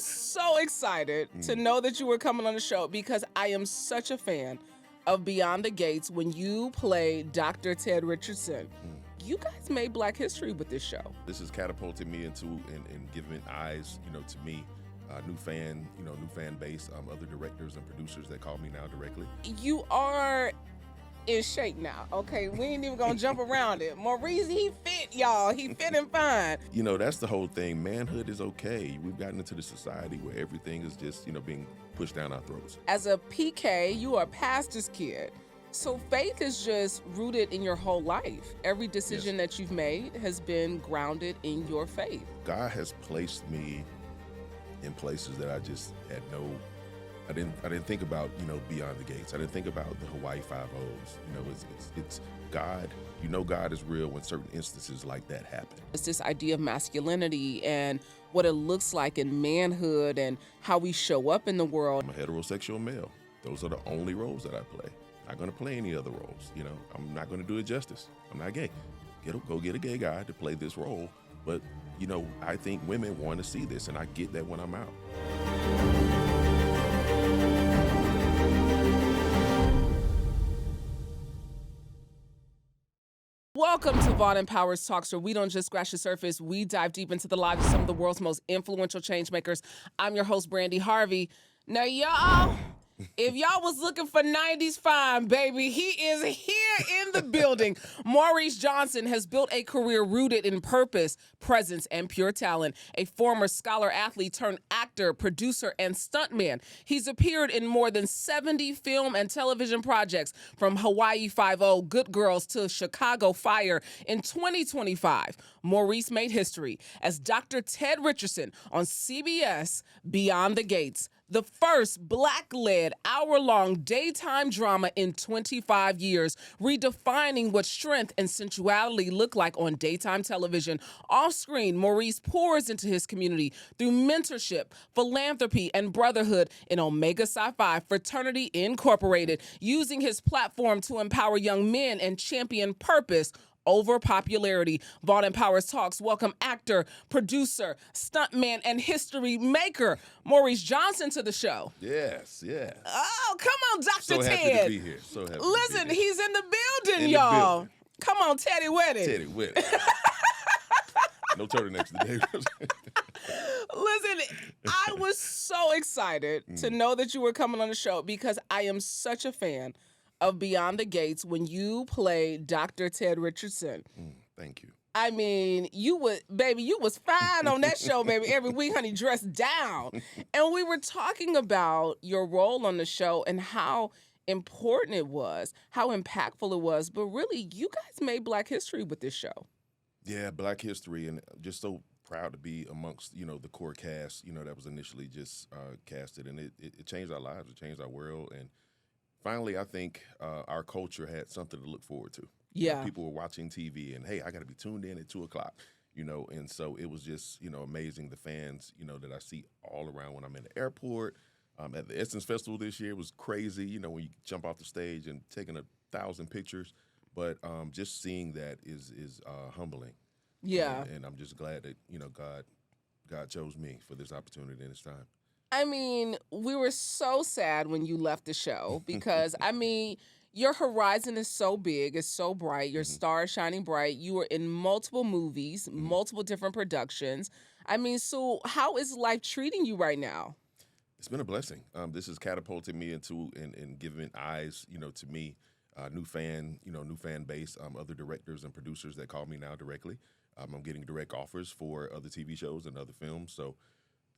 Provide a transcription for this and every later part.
was so excited to know that you were coming on the show because I am such a fan of Beyond the Gates when you play Dr. Ted Richardson. You guys made Black history with this show. This has catapulted me into and given eyes, to me, new fan base, other directors and producers that call me now directly. You are in shape now, okay? We ain't even gonna jump around it. Maurice, he fit, y'all. He fit and fine. That's the whole thing. Manhood is okay. We've gotten into the society where everything is just, being pushed down our throats. As a PK, you are a pastor's kid. So faith is just rooted in your whole life. Every decision that you've made has been grounded in your faith. God has placed me in places that I just had I didn't think about, Beyond the Gates. I didn't think about the Hawaii 5-0s. It's God. God is real when certain instances like that happen. It's this idea of masculinity and what it looks like in manhood and how we show up in the world. I'm a heterosexual male. Those are the only roles that I play. I'm not going to play any other roles. I'm not going to do it justice. I'm not gay. Go get a gay guy to play this role. But, I think women want to see this, and I get that when I'm out. Welcome to Vaughn and Powers Talks, where we don't just scratch the surface, we dive deep into the lives of some of the world's most influential change makers. I'm your host, Brandi Harvey. Now, y'all, if y'all was looking for 90s fine, baby, he is here in the building. Maurice Johnson has built a career rooted in purpose, presence, and pure talent. A former scholar-athlete turned actor, producer, and stuntman. He's appeared in more than 70 film and television projects, from Hawaii 5-0, Good Girls, to Chicago Fire. In 2025, Maurice made history as Dr. Ted Richardson on CBS Beyond the Gates, the first Black-led hour-long daytime drama in 25 years, redefining what strength and sensuality look like on daytime television. Off-screen, Maurice pours into his community through mentorship, philanthropy, and brotherhood in Omega Psi Phi Fraternity Incorporated, using his platform to empower young men and champion purpose over popularity. Vaughn and Powers Talks welcome actor, producer, stuntman, and history maker Maurice Johnson to the show. Yes. Oh, come on, Dr. So Ted. happy to be here. So happy. Listen, to be here. he's in the building, y'all. Come on, Teddy Weddy. Teddy Weddy. No turtlenecks today. Listen, I was so excited to know that you were coming on the show because I am such a fan of Beyond the Gates when you play Dr. Ted Richardson. Thank you. I mean, you was fine on that show, baby. Every week, honey, dressed down. And we were talking about your role on the show and how important it was, how impactful it was. But really, you guys made Black history with this show. Yeah, Black history, and just so proud to be amongst, the core cast, that was initially just casted. And it changed our lives. It changed our world. And finally, I think our culture had something to look forward to. Yeah. People were watching TV and, hey, I got to be tuned in at 2 o'clock, and so it was just, amazing. The fans, that I see all around when I'm in the airport. At the Essence Festival this year, it was crazy, when you jump off the stage and taking 1,000 pictures. But just seeing that is humbling. Yeah. And I'm just glad that, God chose me for this opportunity and this time. I mean, we were so sad when you left the show because, your horizon is so big, it's so bright, your star is shining bright. You were in multiple movies, multiple different productions. So how is life treating you right now? It's been a blessing. This has catapulted me into and given eyes, to me, new fan base, other directors and producers that call me now directly. I'm getting direct offers for other TV shows and other films. So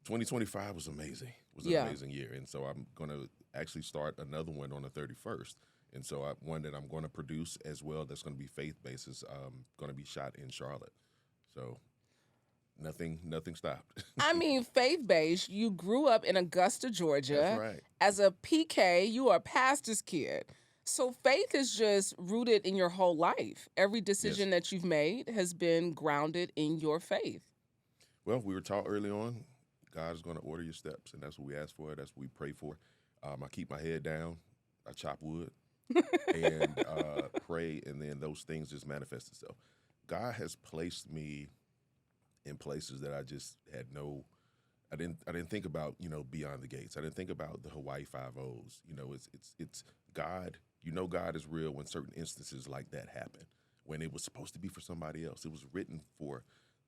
2025 was amazing. It was an amazing year. And so I'm going to actually start another one on the 31st. And so one that I'm going to produce as well that's going to be faith-based is going to be shot in Charlotte. So nothing stopped. Faith-based, you grew up in Augusta, Georgia. That's right. As a PK, you are a pastor's kid. So faith is just rooted in your whole life. Every decision that you've made has been grounded in your faith. Well, we were taught early on, God is going to order your steps, and that's what we ask for. That's what we pray for. I keep my head down. I chop wood. And pray, and then those things just manifest itself. God has placed me in places that I just had I didn't think about, Beyond the Gates. I didn't think about the Hawaii Five-O's. It's God. God is real when certain instances like that happen. When it was supposed to be for somebody else. It was written for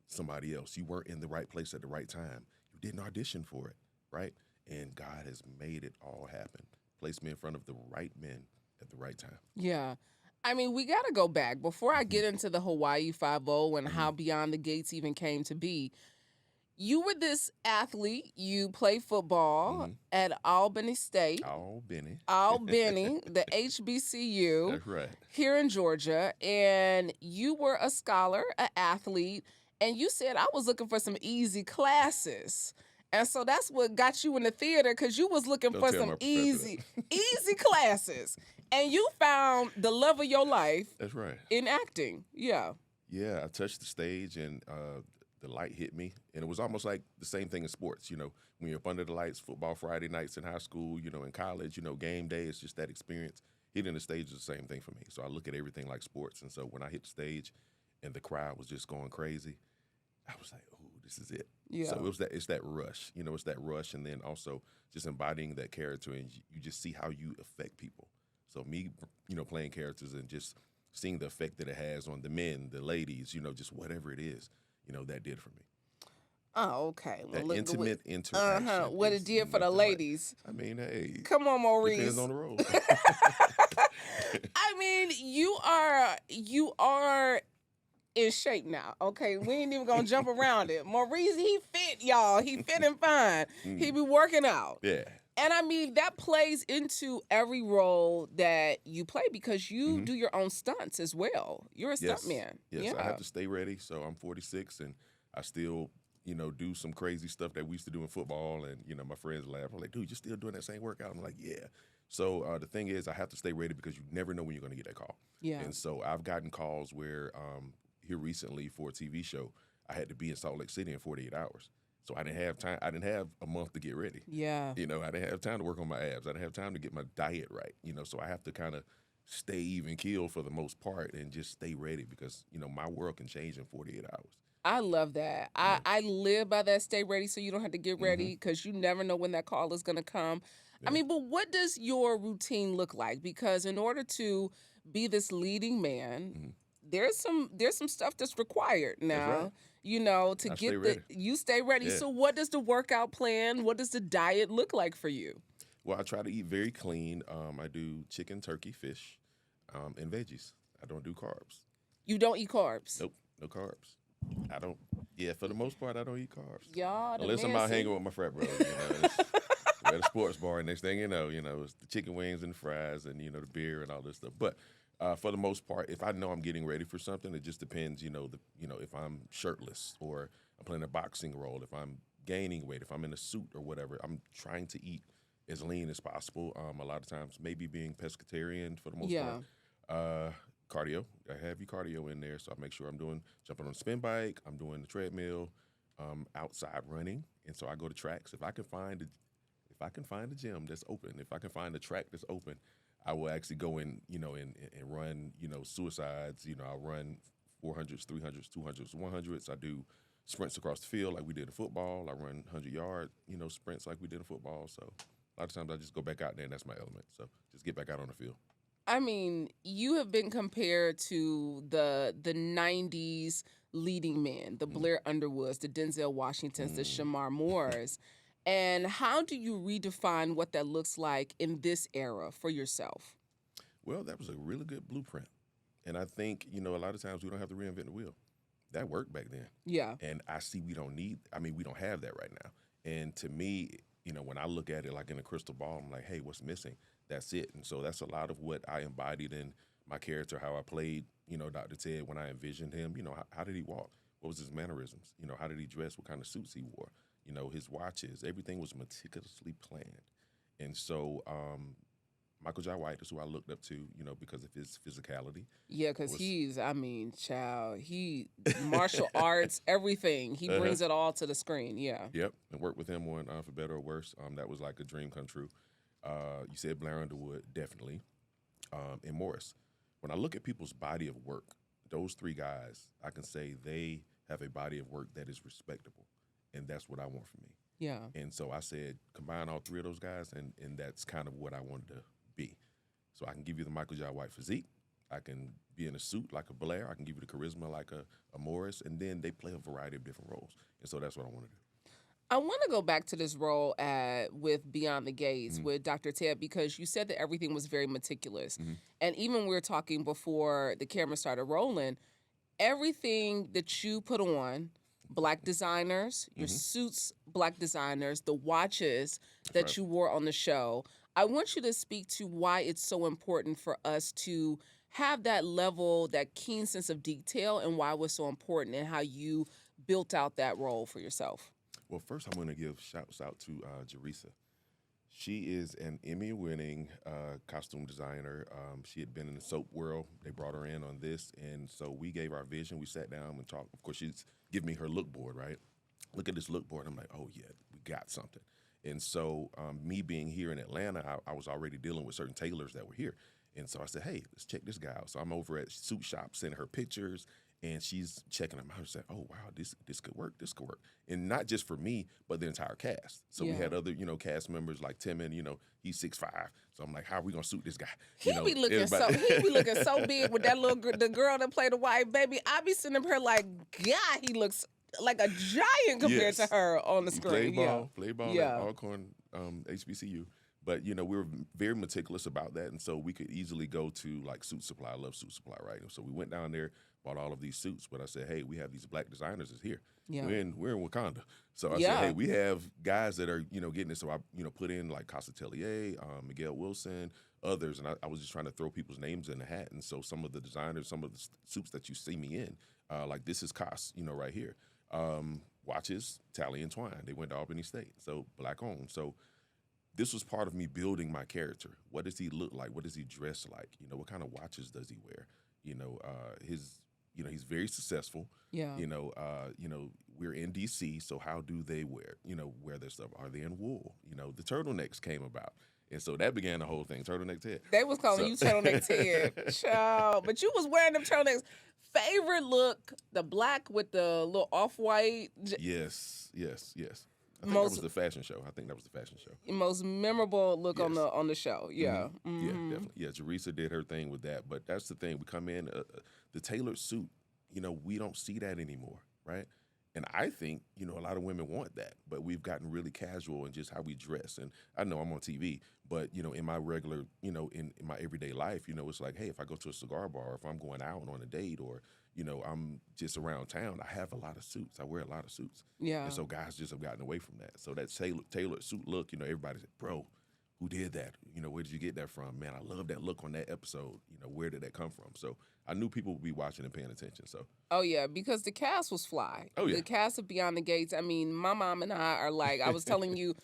somebody else. You weren't in the right place at the right time. You didn't audition for it, right? And God has made it all happen. Placed me in front of the right men at the right time. Yeah. I mean, we got to go back. Before I get into the Hawaii Five-0 and how Beyond the Gates even came to be, you were this athlete. You played football at Albany State. Albany, the HBCU. That's right. Here in Georgia. And you were a scholar, an athlete, and you said, I was looking for some easy classes. And so that's what got you in the theater, because you was looking for some easy classes. And you found the love of your life. That's right. In acting. Yeah. Yeah, I touched the stage and the light hit me. And it was almost like the same thing in sports, when you're up under the lights, football Friday nights in high school, in college, game day, it's just that experience. Hitting the stage is the same thing for me. So I look at everything like sports. And so when I hit the stage and the crowd was just going crazy, I was like, oh, this is it. Yeah. So it's that rush, it's that rush. And then also just embodying that character, and you just see how you affect people. So me, playing characters and just seeing the effect that it has on the men, the ladies, just whatever it is, that did for me. Oh, okay. Well, that intimate interaction. What it did for the ladies. I mean, hey. Come on, Maurice. Depends on the role. I mean, you are in shape now, okay? We ain't even gonna jump around it. Maurice, he fit, y'all. He fit and fine. He be working out. Yeah. And I mean, that plays into every role that you play, because you do your own stunts as well. You're a stuntman. Yes, yeah. I have to stay ready. So I'm 46, and I still, do some crazy stuff that we used to do in football. And, my friends laugh. I'm like, dude, you're still doing that same workout? I'm like, yeah. So the thing is, I have to stay ready, because you never know when you're going to get that call. Yeah. And so I've gotten calls where here recently for a TV show, I had to be in Salt Lake City in 48 hours. So I didn't have time. I didn't have a month to get ready. Yeah. I didn't have time to work on my abs. I didn't have time to get my diet right. So I have to kind of stay even keel for the most part and just stay ready, because, my world can change in 48 hours. I love that. I live by that, stay ready so you don't have to get ready, because you never know when that call is going to come. Yeah. I mean, but what does your routine look like? Because in order to be this leading man, there's some stuff that's required now. That's right. You stay ready. Yeah. So what does the workout plan, what does the diet look like for you? Well, I try to eat very clean. I do chicken, turkey, fish, and veggies. I don't do carbs. You don't eat carbs? Nope, no carbs. I don't. Yeah, for the most part, I don't eat carbs. Y'all, unless I'm out hanging with my frat brothers. We're at a sports bar, and next thing you know, it's the chicken wings and the fries and the beer and all this stuff. But for the most part, if I know I'm getting ready for something, it just depends. If I'm shirtless or I'm playing a boxing role, if I'm gaining weight, if I'm in a suit or whatever, I'm trying to eat as lean as possible. A lot of times, maybe being pescatarian for the most part. Cardio. I have your cardio in there, so I make sure I'm jumping on a spin bike. I'm doing the treadmill, outside running, and so I go to tracks. If I can find a gym that's open, if I can find a track that's open, I will actually go in, and run, suicides. I'll run 400s, 300s, 200s, 100s. I do sprints across the field like we did in football. I run 100-yard, sprints like we did in football. So a lot of times I just go back out there, and that's my element. So just get back out on the field. I mean, you have been compared to the 90s leading men, the Blair Underwoods, the Denzel Washingtons, the Shamar Moores. And how do you redefine what that looks like in this era for yourself? Well, that was a really good blueprint. And I think, a lot of times we don't have to reinvent the wheel. That worked back then. Yeah. And I see we don't have that right now. And to me, when I look at it like in a crystal ball, I'm like, hey, what's missing? That's it. And so that's a lot of what I embodied in my character, how I played, Dr. Ted when I envisioned him. How did he walk? What was his mannerisms? How did he dress? What kind of suits he wore? His watches, everything was meticulously planned. And so Michael Jai White is who I looked up to, because of his physicality. Yeah, because he martial arts, everything. He brings it all to the screen, yeah. Yep, and worked with him on For Better or Worse. That was like a dream come true. You said Blair Underwood, definitely. And Morris. When I look at people's body of work, those three guys, I can say they have a body of work that is respectable. And that's what I want for me. Yeah. And so I said, combine all three of those guys, and that's kind of what I wanted to be. So I can give you the Michael Jai White physique. I can be in a suit like a Blair. I can give you the charisma like a Morris. And then they play a variety of different roles. And so that's what I want to do. I want to go back to this role with Beyond the Gates with Dr. Ted, because you said that everything was very meticulous. And even we were talking before the camera started rolling, everything that you put on, Black designers, your suits, Black designers, the watches that you wore on the show, I want you to speak to why it's so important for us to have that level, that keen sense of detail, and why it was so important and how you built out that role for yourself. Well, first I'm going to give shouts out to Jerisa. She is an Emmy-winning costume designer. She had been in the soap world. They brought her in on this, and so we gave our vision. We sat down and talked. Of course, she's giving me her look board, right? Look at this look board. I'm like, oh, yeah, we got something. And so me being here in Atlanta, I was already dealing with certain tailors that were here. And so I said, hey, let's check this guy out. So I'm over at Suit Shop, sending her pictures, and she's checking them out and saying, oh, wow, this could work, this could work. And not just for me, but the entire cast. So we had other, cast members like Timon, he's 6'5". So I'm like, how are we going to suit this guy? He be looking so big with that the girl that played the white baby. I be sitting up here like, God, he looks like a giant compared to her on the screen. Played ball at Alcorn HBCU. But, we were very meticulous about that. And so we could easily go to, like, Suit Supply. I love Suit Supply, right? And so we went down there, bought all of these suits. But I said, hey, we have these Black designers is here. Yeah. We're in Wakanda. So I said, hey, we have guys that are, getting this. So I, put in, like, Casa Tellier, Miguel Wilson, others. And I was just trying to throw people's names in the hat. And so some of the designers, some of the suits that you see me in, like this is Cos, right here. Watches, Tally and Twine. They went to Albany State. So Black owned. So this was part of me building my character. What does he look like? What does he dress like? What kind of watches does he wear? He's very successful. Yeah. We're in DC, so how do they wear their stuff? Are they in wool? The turtlenecks came about. And so that began the whole thing, Turtleneck Ted. They was calling you Turtleneck Ted. Child. But you was wearing them turtlenecks. Favorite look, the black with the little off-white. Yes. I think that was the fashion show. Most memorable look on the show. Yeah. Yeah, definitely. Yeah, Jerisa did her thing with that. But that's the thing. We come in, the tailored suit, we don't see that anymore, right? And I think, a lot of women want that. But we've gotten really casual in just how we dress. And I know I'm on TV, but, in my regular, in my everyday life, it's like, hey, if I go to a cigar bar, or if I'm going out on a date, or I'm just around town, I have a lot of suits. I wear a lot of suits. Yeah. And so guys just have gotten away from that. So that tailored suit look, everybody said, bro, who did that? Where did you get that from? Man, I love that look on that episode. Where did that come from? So I knew people would be watching and paying attention. So. Oh, yeah, because the cast was fly. Oh, yeah. The cast of Beyond the Gates. I mean, my mom and I are like, I was telling you,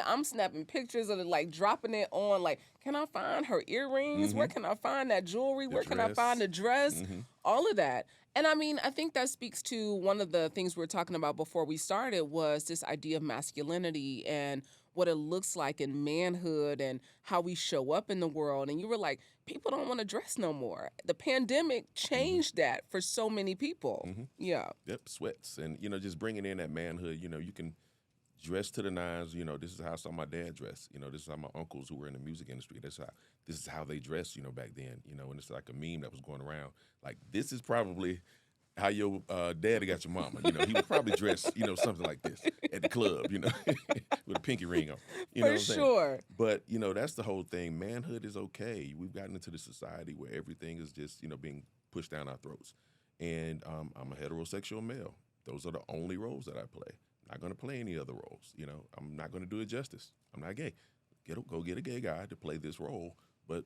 I'm snapping pictures of it, like dropping it on, like, can I find her earrings? Where can I find that jewelry? Where can I find the dress? All of that. And I mean, I think that speaks to one of the things we were talking about before we started was this idea of masculinity and what it looks like in manhood and how we show up in the world. And you were like, people don't want to dress no more. The pandemic changed that for so many people. Yeah. Yep, sweats. And, just bringing in that manhood, you can dress to the nines. This is how I saw my dad dress. This is how my uncles who were in the music industry, this is how they dressed, back then. And it's like a meme that was going around. Like, this is probably how your daddy got your mama. He would probably dress, something like this at the club, with a pinky ring on. For sure. But, that's the whole thing. Manhood is okay. We've gotten into the society where everything is just, being pushed down our throats. And I'm a heterosexual male. Those are the only roles that I play. Not going to play any other roles. I'm not going to do it justice. I'm not gay. Go get a gay guy to play this role. But,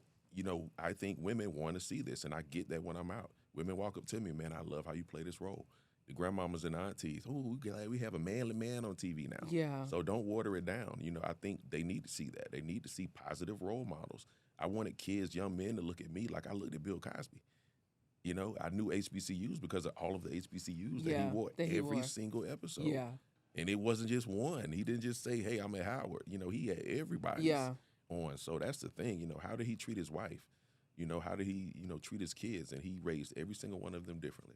I think women want to see this, and I get that when I'm out. Women walk up to me, man, I love how you play this role. The grandmamas and aunties, we're glad we have a manly man on TV now. Yeah. So don't water it down. I think they need to see that. They need to see positive role models. I wanted kids, young men, to look at me like I looked at Bill Cosby. I knew HBCUs because of all of the HBCUs that he wore every single episode. Yeah. And it wasn't just one. He didn't just say, hey, I'm at Howard. He had everybody on. So that's the thing. How did he treat his wife? How did he, treat his kids? And he raised every single one of them differently.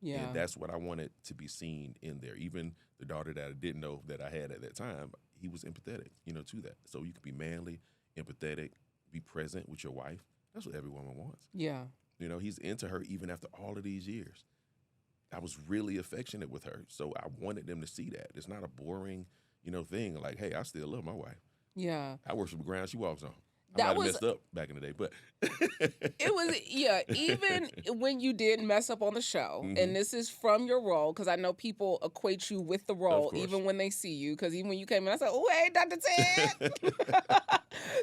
Yeah. And that's what I wanted to be seen in there. Even the daughter that I didn't know that I had at that time, he was empathetic, to that. So you can be manly, empathetic, be present with your wife. That's what every woman wants. Yeah. He's into her even after all of these years. I was really affectionate with her. So I wanted them to see that. It's not a boring, thing. Like, hey, I still love my wife. Yeah. I worship the ground she walks on. I That might have was- messed up back in the day, but It was, even when you did mess up on the show, Mhm. and this is from your role, because I know people equate you with the role course. even when they see you, because even when you came in, I said, oh, hey, Dr. Ted.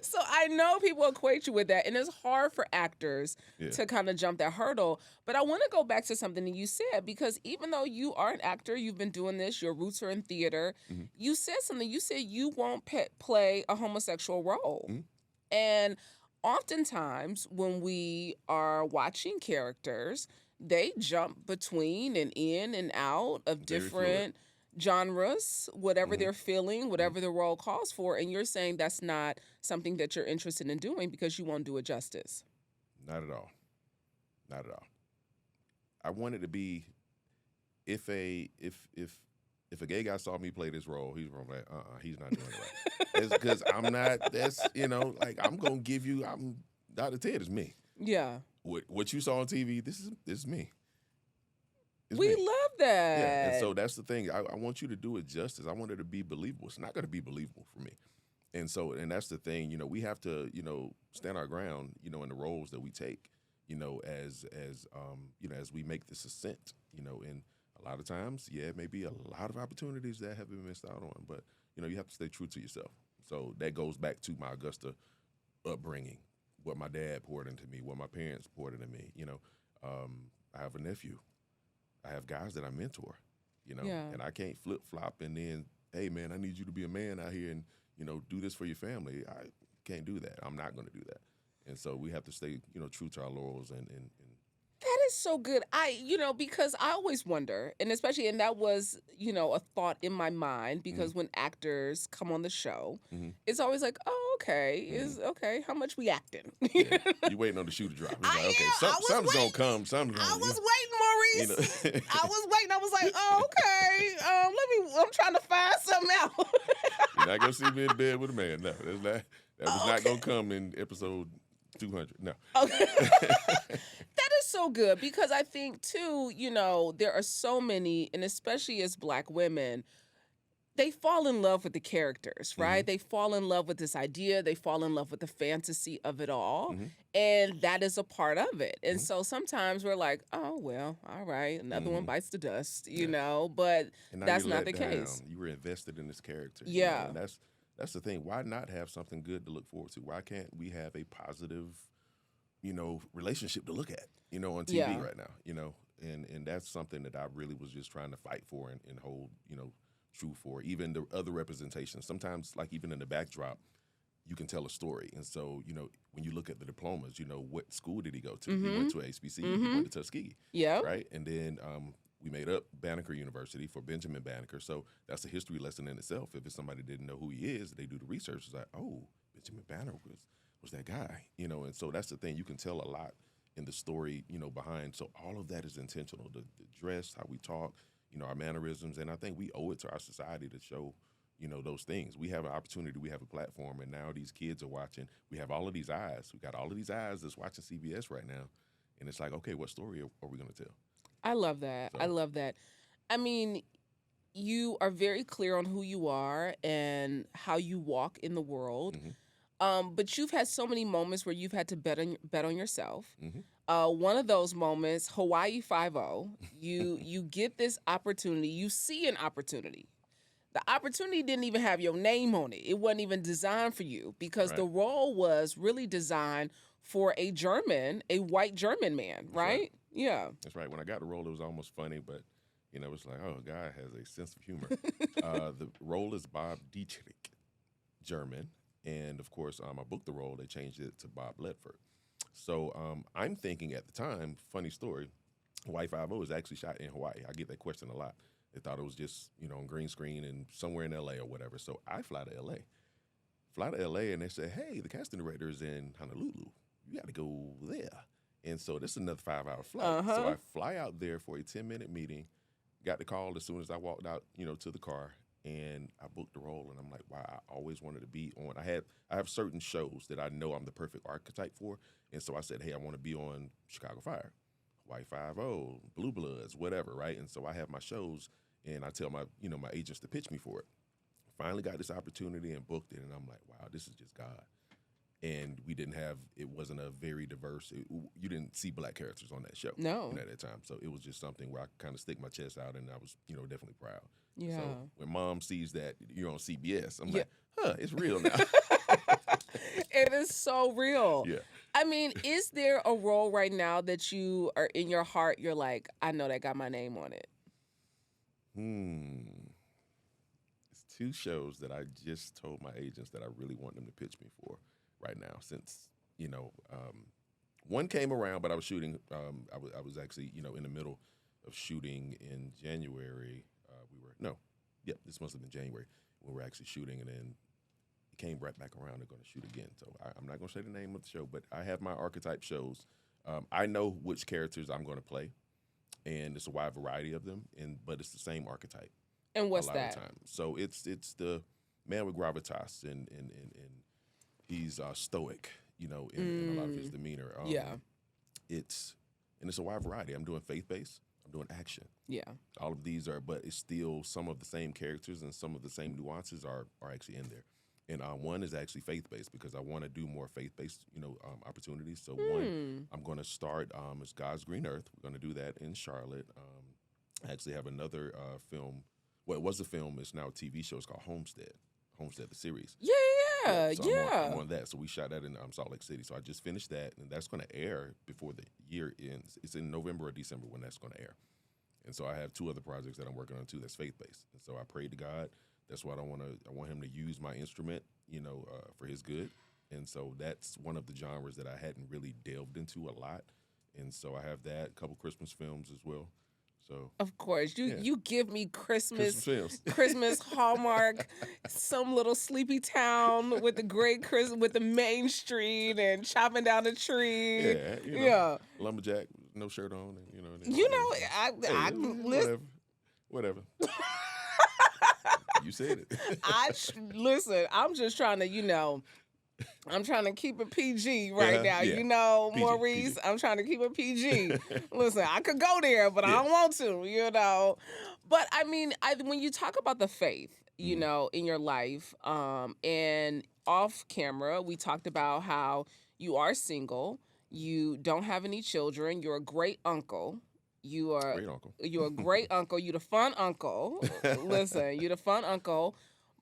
So I know people equate you with that, and it's hard for actors to kind of jump that hurdle. But I want to go back to something that you said, because even though you are an actor, you've been doing this, your roots are in theater, Mhm. you said something. You said you won't play a homosexual role. Mhm. And oftentimes when we are watching characters, they jump between and in and out of Very different genres, whatever Mhm. they're feeling, whatever the role calls for. And you're saying that's not something that you're interested in doing because you won't do it justice. Not at all. Not at all. I wanted to be if a gay guy saw me play this role, he's gonna be like, he's not doing it right. It's because I'm not. That's I'm gonna give you. Dr. Ted is me. Yeah. What you saw on TV, this is me. It's We me. love that. Yeah, and so that's the thing. I want you to do it justice. I want it to be believable. It's not going to be believable for me. And that's the thing. We have to, stand our ground, in the roles that we take, as we make this ascent, and a lot of times, it may be a lot of opportunities that have been missed out on, but, you have to stay true to yourself. So that goes back to my Augusta upbringing, what my dad poured into me, what my parents poured into me. I have a nephew. I have guys that I mentor, and I can't flip-flop and then, hey, man, I need you to be a man out here and, do this for your family. I can't do that. I'm not going to do that. And so we have to stay, true to our laurels and That is so good. Because I always wonder, and that was, a thought in my mind, because when actors come on the show, it's always like, oh, okay, okay, how much we acting? Yeah. You waiting on the shoe to drop. It's like, okay, something's going to come. Something's I gonna, was waiting, Maurice. I was waiting. I was like, oh, okay, I'm trying to find something out. You're not going to see me in bed with a man. No, that was not going to come in episode 200. No. Okay. That is so good, because I think too, there are so many, and especially as Black women, they fall in love with the characters, right? They fall in love with this idea. They fall in love with the fantasy of it all. And that is a part of it. And so sometimes we're like, oh, well, all right, another one bites the dust, but that's not the case. You were invested in this character. Yeah. And that's the thing. Why not have something good to look forward to? Why can't we have a positive, relationship to look at, on TV right now, and that's something that I really was just trying to fight for and hold, true for. Even the other representations. Sometimes, like even in the backdrop, you can tell a story. And so, when you look at the diplomas, what school did he go to? He went to HBC, he went to Tuskegee. Yeah. Right? And then we made up Banneker University for Benjamin Banneker. So that's a history lesson in itself. If it's somebody didn't know who he is, they do the research. It's like, oh, Benjamin Banneker was that guy, and so that's the thing. You can tell a lot in the story, behind. So all of that is intentional. The dress, how we talk, our mannerisms, and I think we owe it to our society to show, those things. We have an opportunity, we have a platform, and now these kids are watching. We have all of these eyes. We got all of these eyes that's watching CBS right now, and it's like, okay, what story are we going to tell? I love that. So. I love that. I mean, you are very clear on who you are and how you walk in the world. But you've had so many moments where you've had to bet on yourself. One of those moments, Hawaii 5-0, you get this opportunity. You see an opportunity. The opportunity didn't even have your name on it. It wasn't even designed for you, because the role was really designed for a white German man, right? Yeah. That's right. When I got the role, it was almost funny, but, it's like, oh, guy has a sense of humor. The role is Bob Dietrich, German. And, of course, I booked the role. They changed it to Bob Ledford. So I'm thinking at the time, funny story, Hawaii 5-0 was actually shot in Hawaii. I get that question a lot. They thought it was just, on green screen and somewhere in L.A. or whatever. So I fly to L.A., and they say, hey, the casting director is in Honolulu. You got to go there. And so this is another 5-hour flight. So I fly out there for a 10-minute meeting, got the call as soon as I walked out, to the car, and I booked the role. And I'm like, wow, I always wanted to be on. I have certain shows that I know I'm the perfect archetype for. And so I said, hey, I want to be on Chicago Fire, Hawaii Five-0, Blue Bloods, whatever, right? And so I have my shows, and I tell my agents to pitch me for it. Finally got this opportunity and booked it, and I'm like, wow, this is just God. And it wasn't a very diverse, you didn't see black characters on that show. No. At that time. So it was just something where I kind of stick my chest out, and I was, definitely proud. Yeah. So when mom sees that you're on CBS, I'm like, it's real now. It is so real. Yeah. I mean, is there a role right now that you are in your heart, you're like, I know that got my name on it? It's 2 shows that I just told my agents that I really want them to pitch me for right now, since one came around, but I was shooting. I was actually in the middle of shooting in January. This must have been January when we were actually shooting, and then it came right back around. They're going to shoot again. So I'm not going to say the name of the show, but I have my Archetype shows. I know which characters I'm going to play, and it's a wide variety of them. But it's the same archetype. And what's a lot that? of the time. So it's the man with gravitas, and he's stoic, in a lot of his demeanor. It's a wide variety. I'm doing faith-based. I'm doing action. Yeah. All of these but it's still some of the same characters and some of the same nuances are actually in there. And one is actually faith-based because I want to do more faith-based, opportunities. So one, I'm going to start, it's God's Green Earth. We're going to do that in Charlotte. I actually have another film. Well, it was a film. It's now a TV show. It's called Homestead, the series. Yeah. So I'm on that. So we shot that in Salt Lake City. So I just finished that, and that's going to air before the year ends. It's in November or December when that's going to air. And so I have 2 other projects that I'm working on too that's faith-based. And so I prayed to God. That's what I want him to use my instrument, for his good. And so that's one of the genres that I hadn't really delved into a lot. And so I have that, a couple Christmas films as well. So of course, you give me Christmas films. Hallmark, some little sleepy town with the great with the main street and chopping down a tree. Yeah, lumberjack, no shirt on, and I listen. Whatever. You said it. Listen. I'm just trying to, I'm trying to keep it PG right now. Yeah. PG, Maurice, PG. I'm trying to keep it PG. Listen, I could go there, but I don't want to, But I mean, when you talk about the faith, in your life, and off camera, we talked about how you are single, you don't have any children, you're a great uncle. You're a great uncle. You're the fun uncle. Listen, you're the fun uncle.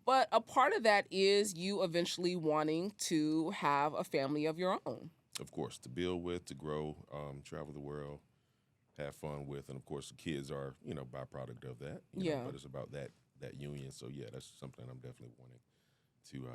But a part of that is you eventually wanting to have a family of your own. Of course, to build with, to grow, travel the world, have fun with, and of course the kids are, byproduct of that. But it's about that union. So yeah, that's something I'm definitely wanting to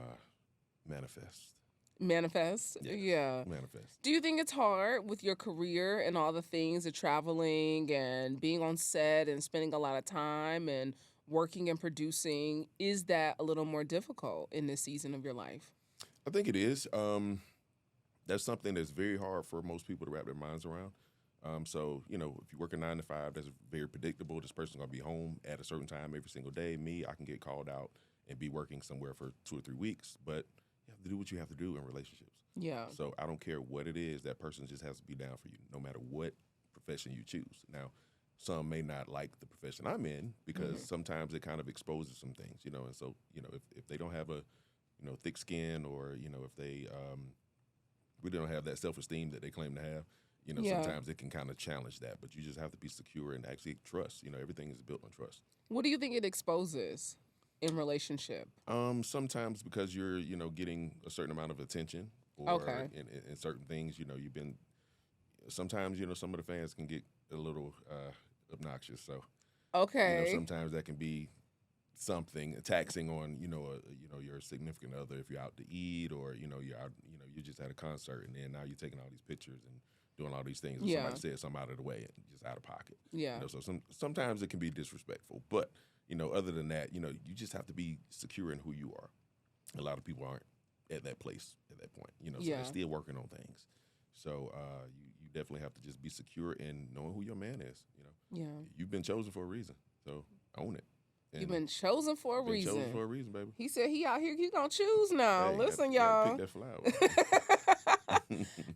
manifest. Manifest? Yes, yeah. Manifest. Do you think it's hard with your career and all the things, the traveling and being on set and spending a lot of time and working and producing? Is that a little more difficult in this season of your life? I think it is. That's something that's very hard for most people to wrap their minds around. So, if you work a 9 to 5, that's very predictable. This person's going to be home at a certain time every single day. Me, I can get called out and be working somewhere for 2 or 3 weeks, but you have to do what you have to do in relationships. Yeah. So I don't care what it is, that person just has to be down for you, no matter what profession you choose. Now, some may not like the profession I'm in because sometimes it kind of exposes some things, and so, if they don't have a, thick skin or, if they really don't have that self-esteem that they claim to have, sometimes it can kind of challenge that. But you just have to be secure and actually trust. Everything is built on trust. What do you think it exposes in relationship? Sometimes because you're, getting a certain amount of attention or in certain things, you've been, sometimes, some of the fans can get a little obnoxious. So, sometimes that can be something taxing on, your significant other if you're out to eat or, you're out, you just at a concert and then now you're taking all these pictures and doing all these things and somebody said something out of the way and just out of pocket. Yeah. So sometimes it can be disrespectful, but other than that, you just have to be secure in who you are. A lot of people aren't at that place at that point, so they're still working on things. So you definitely have to just be secure in knowing who your man is. Yeah. You've been chosen for a reason, so own it. You've been chosen for a reason. Chosen for a reason, baby. He said he out here, he gonna choose now. Hey, Listen, you gotta y'all. pick that flower.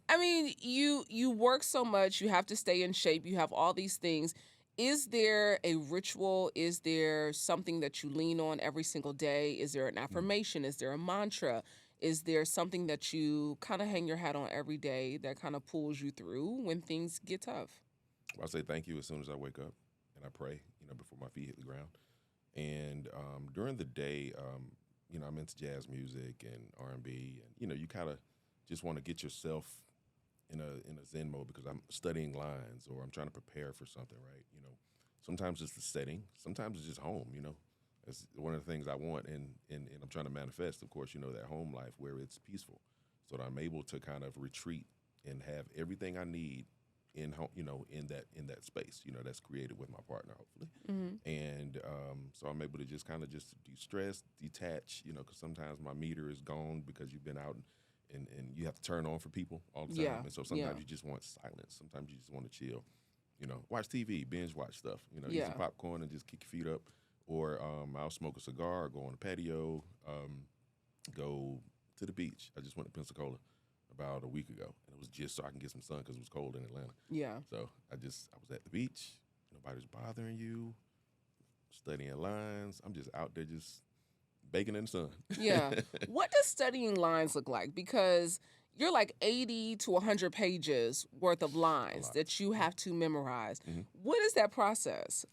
I mean, you work so much, you have to stay in shape, you have all these things. Is there a ritual? Is there something that you lean on every single day? Is there an affirmation? Is there a mantra? Is there something that you kind of hang your hat on every day that kind of pulls you through when things get tough? Well, I say thank you as soon as I wake up, and I pray, before my feet hit the ground. And during the day, I'm into jazz music and R&B, and you kind of just want to get yourself in a Zen mode because I'm studying lines or I'm trying to prepare for something, right? Sometimes it's the setting, sometimes it's just home. That's one of the things I want, and I'm trying to manifest, of course, that home life where it's peaceful, so that I'm able to kind of retreat and have everything I need in home, in that space, that's created with my partner, hopefully. And so I'm able to just kind of just de-stress, detach, because sometimes my meter is gone because you've been out and you have to turn on for people all the time. Yeah. And so sometimes you just want silence. Sometimes you just want to chill, watch TV, binge watch stuff, eat some popcorn and just kick your feet up. Or I'll smoke a cigar, go on the patio, go to the beach. I just went to Pensacola about a week ago, and it was just so I can get some sun because it was cold in Atlanta. Yeah. So I was at the beach. Nobody's bothering you, studying lines. I'm just out there just baking in the sun. Yeah. What does studying lines look like? Because you're like 80 to 100 pages worth of lines that you have to memorize. What is that process?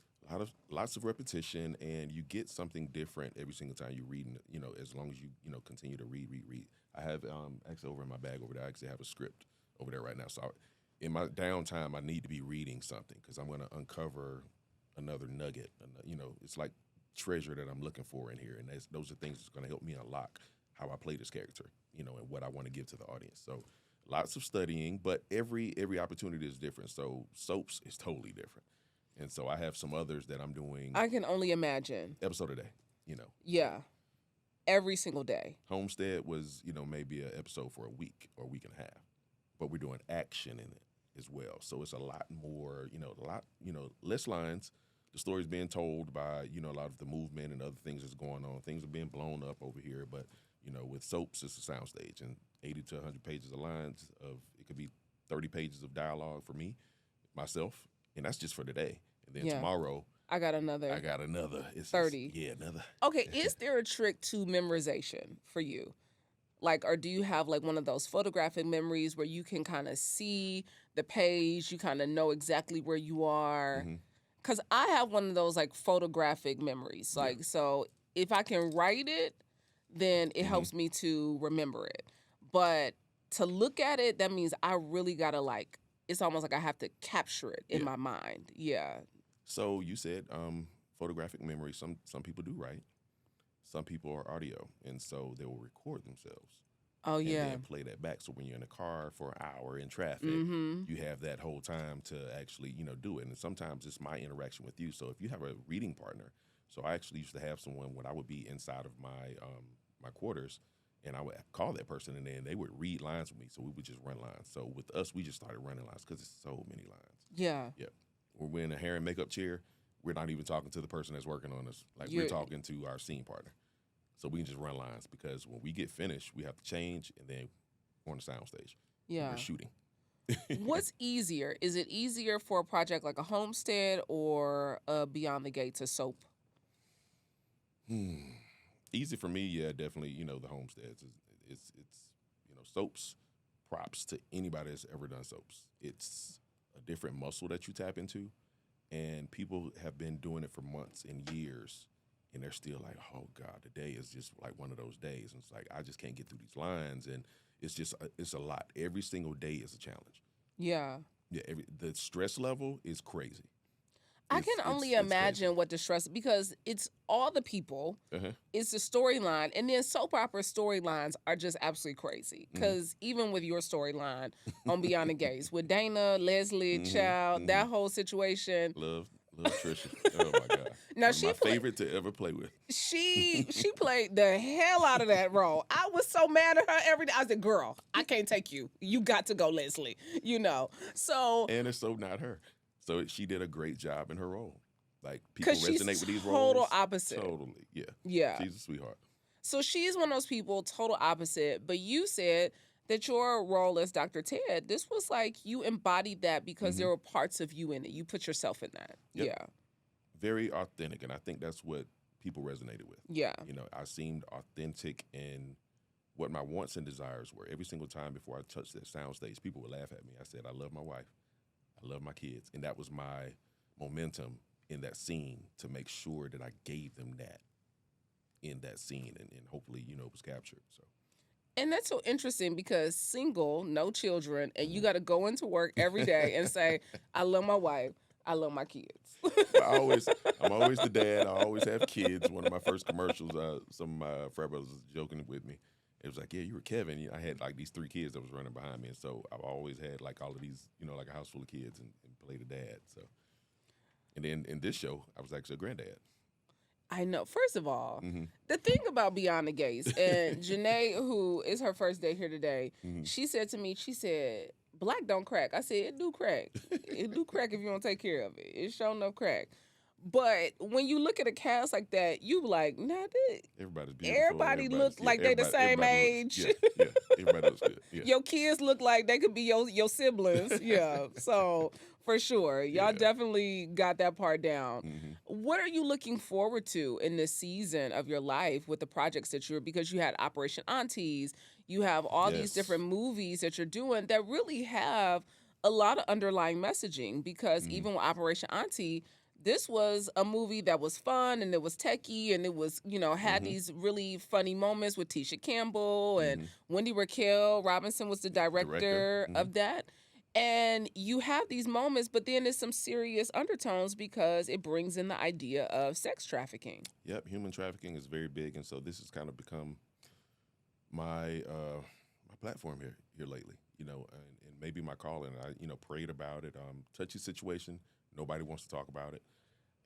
Lots of repetition, and you get something different every single time you read. As long as you continue to read. I have actually over in my bag over there. I actually have a script over there right now. So in my downtime, I need to be reading something because I'm going to uncover another nugget. It's like treasure that I'm looking for in here, and those are things that's going to help me unlock how I play this character. And what I want to give to the audience. So lots of studying, but every opportunity is different. So soaps is totally different. And so I have some others that I'm doing. I can only imagine. Episode a day, Yeah. Every single day. Homestead was, maybe an episode for a week or a week and a half. But we're doing action in it as well. So it's a lot more, less lines. The story's being told by, a lot of the movement and other things that's going on. Things are being blown up over here. But, with soaps, it's a soundstage. And 80 to 100 pages of lines it could be 30 pages of dialogue for me, myself. And that's just for today. And then tomorrow, I got another. It's 30. Another. Okay, is there a trick to memorization for you? Or do you have one of those photographic memories where you can kind of see the page, you kind of know exactly where you are? Because I have one of those photographic memories. So if I can write it, then it helps me to remember it. But to look at it, that means I really got to it's almost like I have to capture it in my mind. Yeah. So you said photographic memory. Some people do write. Some people are audio, and so they will record themselves. Oh, yeah. And then play that back. So when you're in a car for an hour in traffic, you have that whole time to actually, do it. And sometimes it's my interaction with you. So if you have a reading partner, so I actually used to have someone when I would be inside of my my quarters, and I would call that person, and then they would read lines with me. So we would just run lines. So with us, we just started running lines because it's so many lines. Yeah. Yeah. When we're in a hair and makeup chair, we're not even talking to the person that's working on us. We're talking to our scene partner. So we can just run lines because when we get finished, we have to change and then go on the sound stage. Yeah. We're shooting. What's easier? Is it easier for a project like a Homestead or Beyond the Gates, a soap? Easy for me, yeah, definitely. The Homesteads. It's soaps. Props to anybody that's ever done soaps. It's a different muscle that you tap into, and people have been doing it for months and years, and they're still like, oh God, the day is just like one of those days. And it's like, I just can't get through these lines, and it's a lot. Every single day is a challenge. Yeah. Yeah, the stress level is crazy. I can only imagine what the stress, because it's all the people, it's the storyline, and then soap opera storylines are just absolutely crazy. Because even with your storyline on Beyond the Gates, with Dana, Leslie, Child, that whole situation. Love Trisha. Oh my God. Now One of my favorite to ever play with. she played the hell out of that role. I was so mad at her every day. I said, "Girl, I can't take you. You got to go, Leslie." So And it's so not her. So she did a great job in her role. Like, people because she's resonate with these total roles. opposite. Totally, yeah. Yeah. She's a sweetheart. So she's one of those people, total opposite. But you said that your role as Dr. Ted, this was like you embodied that because there were parts of you in it. You put yourself in that. Yep. Yeah. Very authentic, and I think that's what people resonated with. Yeah. I seemed authentic in what my wants and desires were. Every single time before I touched that soundstage, people would laugh at me. I said, I love my wife. I love my kids. And that was my momentum in that scene to make sure that I gave them that in that scene. And hopefully, it was captured. So. And that's so interesting because single, no children, and you got to go into work every day and say, I love my wife. I love my kids. I'm always the dad. I always have kids. One of my first commercials, some of my frat brothers was joking with me. It was like, yeah, you were Kevin. I had like these 3 kids that was running behind me. And so I've always had like all of these, like a house full of kids and played a dad. So, and then in this show, I was actually a granddad. I know. First of all, the thing about Beyond the Gates, and Janae, who is her first day here today, she said to me, black don't crack. I said, it do crack. It do crack if you don't take care of it. It sure enough crack. But when you look at a cast like that, you be like, everybody's beautiful. Everybody look like they the same age. Yeah, everybody looks good. Yeah. Your kids look like they could be your siblings. Yeah, so for sure. Y'all definitely got that part down. What are you looking forward to in this season of your life with the projects that because you had Operation Aunties, you have all these different movies that you're doing that really have a lot of underlying messaging because even with Operation Auntie, this was a movie that was fun and it was techie and it was, had these really funny moments with Tisha Campbell and Wendy Raquel Robinson was the director of that. And you have these moments, but then there's some serious undertones because it brings in the idea of sex trafficking. Yep, human trafficking is very big, and so this has kind of become my platform here lately. And maybe my calling. I prayed about it. Touchy situation. Nobody wants to talk about it.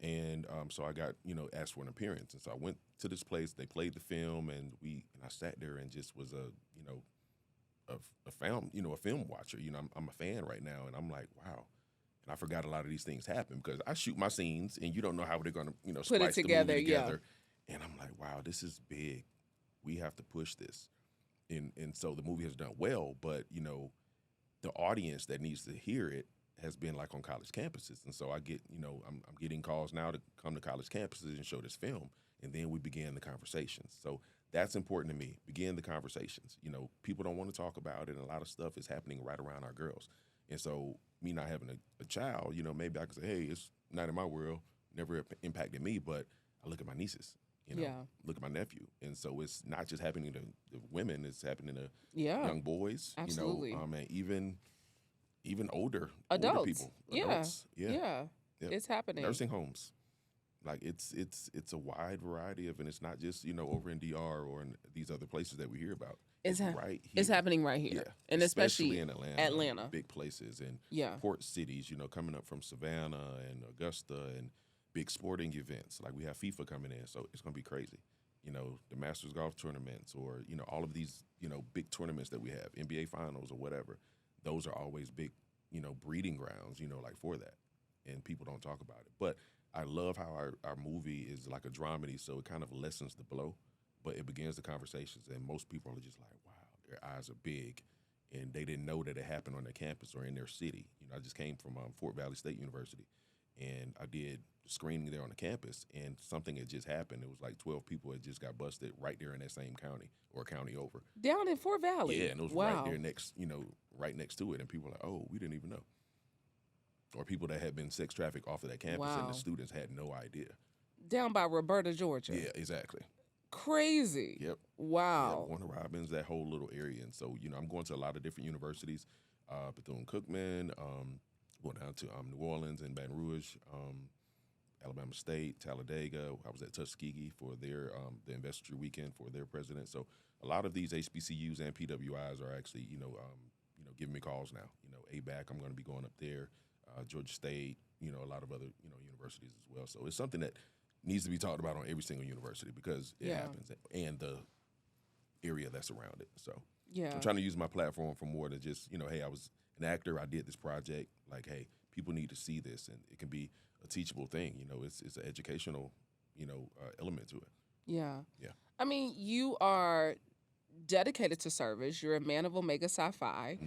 And so I got, asked for an appearance. And so I went to this place, they played the film, and I sat there and just was a film watcher. I'm a fan right now, and I'm like, wow. And I forgot a lot of these things happen because I shoot my scenes, and you don't know how they're going to, put it together, the movie together. Yeah. And I'm like, wow, this is big. We have to push this. And so the movie has done well, but, the audience that needs to hear it has been like on college campuses. And so I get, I'm getting calls now to come to college campuses and show this film. And then we began the conversations. So that's important to me. Begin the conversations. People don't want to talk about it. And a lot of stuff is happening right around our girls. And so me not having a child, maybe I could say, hey, it's not in my world, never impacted me, but I look at my nieces, look at my nephew. And so it's not just happening to women, it's happening to young boys, absolutely. And even older people. Adults. Yeah. It's happening. Nursing homes. Like it's a wide variety of, and it's not just, over in DR or in these other places that we hear about. It's right here. It's happening right here. Yeah. And especially in Atlanta. Big places and port cities, coming up from Savannah and Augusta and big sporting events. Like we have FIFA coming in, so it's gonna be crazy. The Masters golf tournaments or, all of these, big tournaments that we have, NBA finals or whatever. Those are always big, breeding grounds, like for that. And people don't talk about it. But I love how our movie is like a dramedy, so it kind of lessens the blow, but it begins the conversations. And most people are just like, wow, their eyes are big. And they didn't know that it happened on their campus or in their city. I just came from Fort Valley State University, and I did screening there on the campus, and something had just happened. It was like 12 people had just got busted right there in that same county or county over. Down in Fort Valley? Yeah, and it was right there next, right next to it. And people were like, oh, we didn't even know. Or people that had been sex trafficked off of that campus, and the students had no idea. Down by Roberta, Georgia? Yeah, exactly. Crazy. Yep. Wow. Yeah, Warner Robins, that whole little area. And so, I'm going to a lot of different universities, Bethune-Cookman, going down to New Orleans and Baton Rouge, Alabama State, Talladega. I was at Tuskegee for their the investiture weekend for their president. So a lot of these HBCUs and PWIs are actually, giving me calls now. ABAC, I'm going to be going up there, Georgia State, a lot of other, universities as well. So it's something that needs to be talked about on every single university because it happens, and the area that's around it. So I'm trying to use my platform for more than just, hey, I was an actor, I did this project. Like, hey, people need to see this, and it can be a teachable thing. It's an educational, element to it. Yeah. Yeah. I mean, you are dedicated to service. You're a man of Omega Psi-Phi,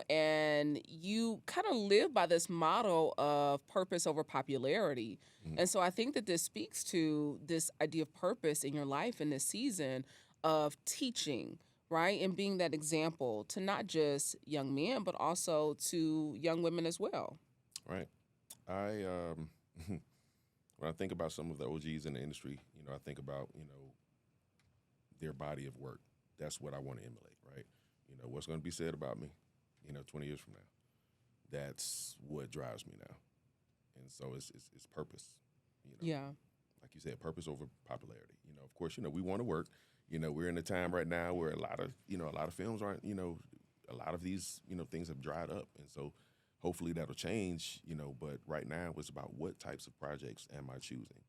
and you kind of live by this model of purpose over popularity. And so I think that this speaks to this idea of purpose in your life in this season of teaching, right? And being that example to not just young men, but also to young women as well. Right. I when I think about some of the OGs in the industry, I think about, their body of work. That's what I want to emulate, right? What's going to be said about me, 20 years from now. That's what drives me now. And so it's purpose, Yeah. Like you said, purpose over popularity. Of course, we want to work. We're in a time right now where a lot of films aren't, a lot of these, things have dried up. And so hopefully that'll change, but right now it's about what types of projects am I choosing?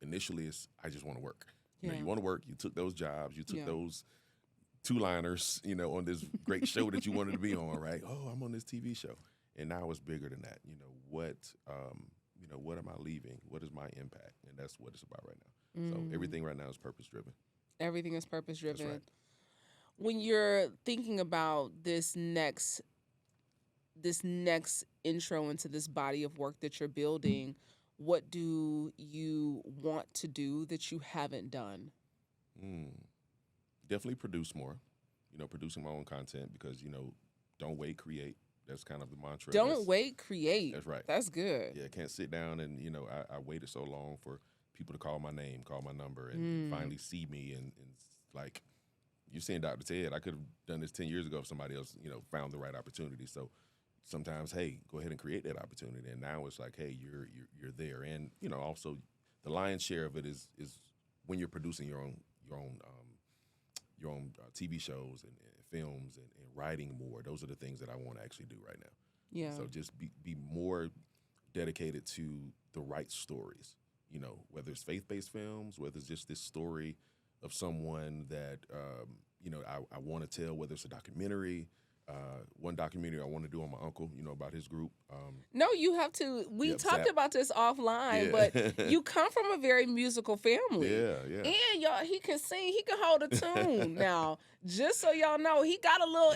Initially I just want to work. You want to work, you took those jobs, you took those two-liners, on this great show that you wanted to be on, right? Oh, I'm on this TV show. And now it's bigger than that. What am I leaving? What is my impact? And that's what it's about right now. So everything right now is purpose-driven. Everything is purpose-driven. That's right. When you're thinking about this next intro into this body of work that you're building, what do you want to do that you haven't done? Definitely produce more, producing my own content because, don't wait, create. That's kind of the mantra. Don't wait, create. That's right. That's good. Yeah, I can't sit down and, I waited so long for people to call my name, call my number, and finally see me. And like, you're seeing Dr. Ted. I could have done this 10 years ago if somebody else, found the right opportunity. So sometimes, hey, go ahead and create that opportunity. And now it's like, hey, you're there. And, also the lion's share of it is when you're producing your own TV shows and films and writing more. Those are the things that I want to actually do right now. Yeah. So just be more dedicated to the right stories, whether it's faith-based films, whether it's just this story of someone that, I want to tell, whether it's a documentary. One documentary I want to do on my uncle, about his group. No, you have to. We talked Zapp. about this offline, but you come from a very musical family. Yeah. And y'all, he can sing. He can hold a tune. Now, just so y'all know, he got a little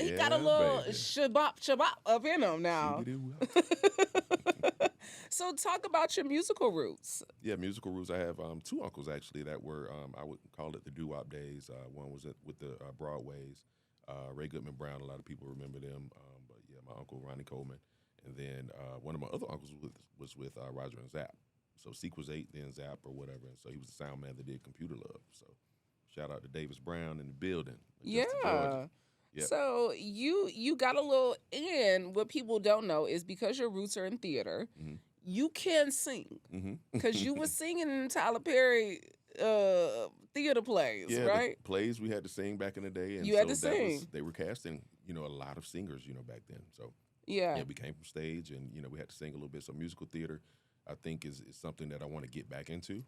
shabop up in him now. So talk about your musical roots. Yeah, musical roots. I have two uncles actually that were I would call it the Doo-Wop days. One was with the Broadways. Ray Goodman Brown, a lot of people remember them. But yeah, my uncle Ronnie Coleman. And then one of my other uncles was with Roger and Zapp. So Seek was 8, then Zapp or whatever. And so he was the sound man that did Computer Love. So shout out to Davis Brown in the building. Yeah. Yep. So you got a little, and what people don't know is because your roots are in theater, you can sing. Because you were singing in Tyler Perry theater plays, right? The plays we had to sing back in the day. And you had to sing. They were casting, a lot of singers, back then. So yeah, we came from stage and, we had to sing a little bit. So musical theater, I think, is something that I want to get back into,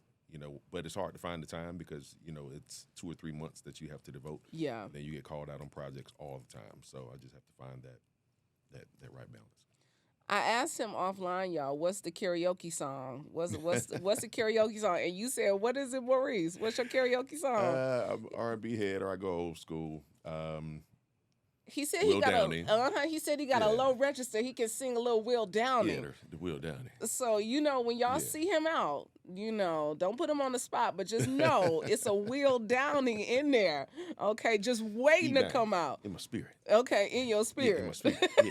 but it's hard to find the time because, it's 2 or 3 months that you have to devote. Yeah. And then you get called out on projects all the time. So I just have to find that right balance. I asked him offline, y'all, what's the karaoke song? What's the karaoke song? And you said, what is it, Maurice? What's your karaoke song? I'm R&B head, or I go old school. He said Will he got Downing. He said he got a low register. He can sing a little Will Downing. Yeah, the Will Downing. So when y'all see him out, don't put him on the spot, but just know it's a Will Downing in there. Okay, just waiting to come out. In my spirit. Okay, in your spirit. Yeah, in my spirit. Yeah.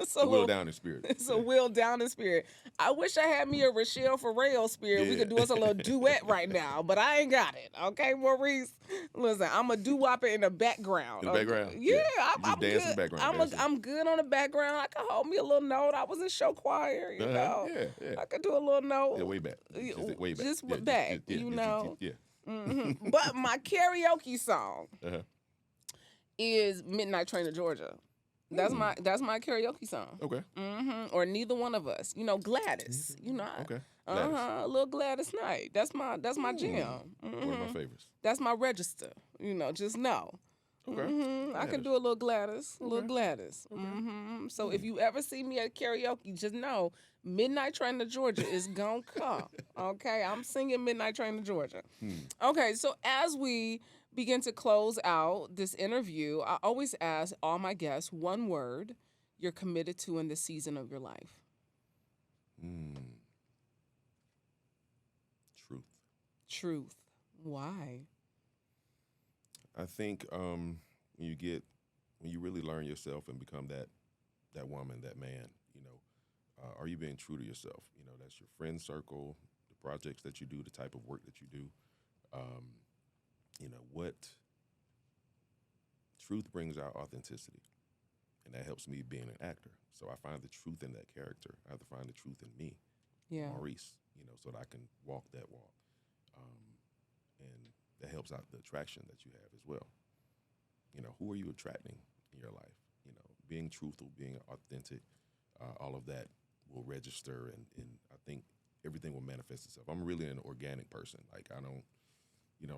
So Will Downing spirit. It's a Will Downing spirit. I wish I had me a Rochelle Farrell spirit. We could do us a little duet right now, but I ain't got it. Okay, Maurice? Listen, I'm a doo-wopper in the background. In the background? Yeah, I'm good. In the background. I'm good on the background. I can hold me a little note. I was in show choir, know. Yeah. I could do a little note. Yeah, way back. Way back. Just back, know. Yeah. But my karaoke song is Midnight Train to Georgia. That's my karaoke song. Okay. Or Neither One of Us. You know, Gladys. You know. Okay. Gladys. A little Gladys Knight. That's my jam. One of my favorites. That's my register. You know, just know. Okay. I can do a little Gladys. A little Okay. Gladys. So if you ever see me at karaoke, just know Midnight Train to Georgia is gonna come. Okay, I'm singing Midnight Train to Georgia. Okay, so as we begin to close out this interview, I always ask all my guests one word you're committed to in this season of your life. Truth. Truth. Why? I think when you really learn yourself and become that woman, that man, are you being true to yourself? You know, that's your friend circle, the projects that you do, the type of work that you do. What truth brings out authenticity, and that helps me being an actor. So I find the truth in that character. I have to find the truth in me, Maurice, so that I can walk that walk. And that helps out the attraction that you have as well. Who are you attracting in your life? Being truthful, being authentic, all of that will register, and I think everything will manifest itself. I'm really an organic person. Like, I don't,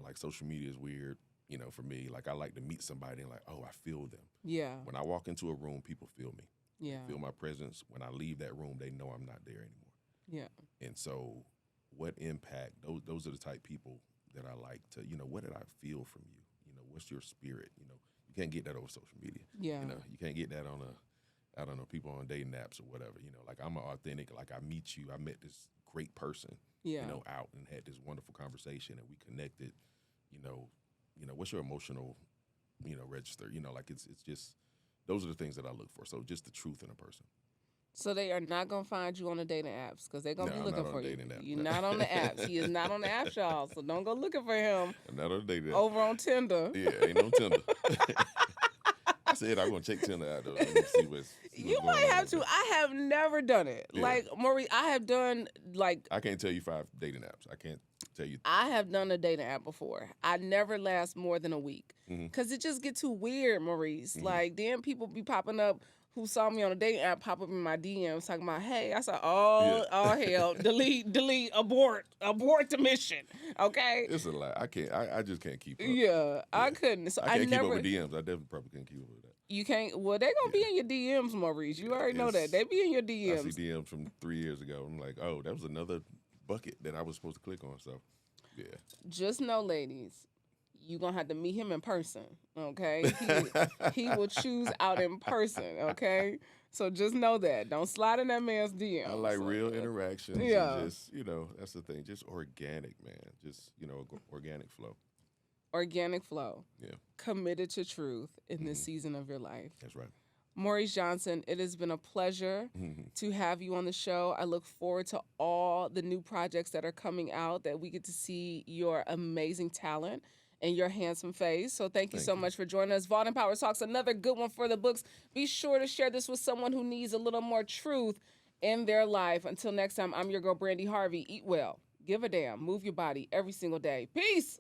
like social media is weird, for me. Like, I like to meet somebody and like, oh, I feel them. Yeah. When I walk into a room, people feel me. Yeah. They feel my presence. When I leave that room, they know I'm not there anymore. Yeah. And so what impact, those are the type people that I like to, what did I feel from you? What's your spirit? You can't get that over social media. Yeah. You can't get that on I don't know, people on dating apps or whatever. Like, I'm an authentic, like, I meet you, I met this great person, out and had this wonderful conversation and we connected, what's your emotional, register? Like, it's just, those are the things that I look for. So just the truth in a person. So they are not going to find you on the dating apps because they're going to be looking for you. App. You're not on the apps. He is not on the apps, y'all. So don't go looking for him. I'm not on the dating app. Over on Tinder. Yeah, ain't no Tinder. I said I'm going to check Tinder out, though. Let me see what's you might have to. I have never done it. Yeah. Like, Maurice, I have done, like... I can't tell you 5 dating apps. I can't tell you. I have done a dating app before. I never last more than a week. Because it just gets too weird, Maurice. Like, then people be popping up who saw me on a dating app pop up in my DMs talking about, hey, I said, all hell, delete, abort the mission, okay? It's a lie. I can't. I just can't keep up. Yeah, I couldn't. So I can't keep up with DMs. I definitely probably can't keep up with that. You can't. Well, they gonna be in your DMs, Maurice. You already know that. They be in your DMs. I see DMs from 3 years ago. I'm like, oh, that was another bucket that I was supposed to click on. So, yeah. Just know, ladies, you're going to have to meet him in person, okay? He will choose out in person, okay? So just know that. Don't slide in that man's DM. I like real interactions. Yeah. And just, that's the thing. Just organic, man. Just, organic flow. Organic flow. Yeah. Committed to truth in this season of your life. That's right. Maurice Johnson, it has been a pleasure to have you on the show. I look forward to all the new projects that are coming out, that we get to see your amazing talent and your handsome face. So thank you so much for joining us. Vault and Power Talks, another good one for the books. Be sure to share this with someone who needs a little more truth in their life. Until next time, I'm your girl, Brandi Harvey. Eat well, give a damn, move your body every single day. Peace.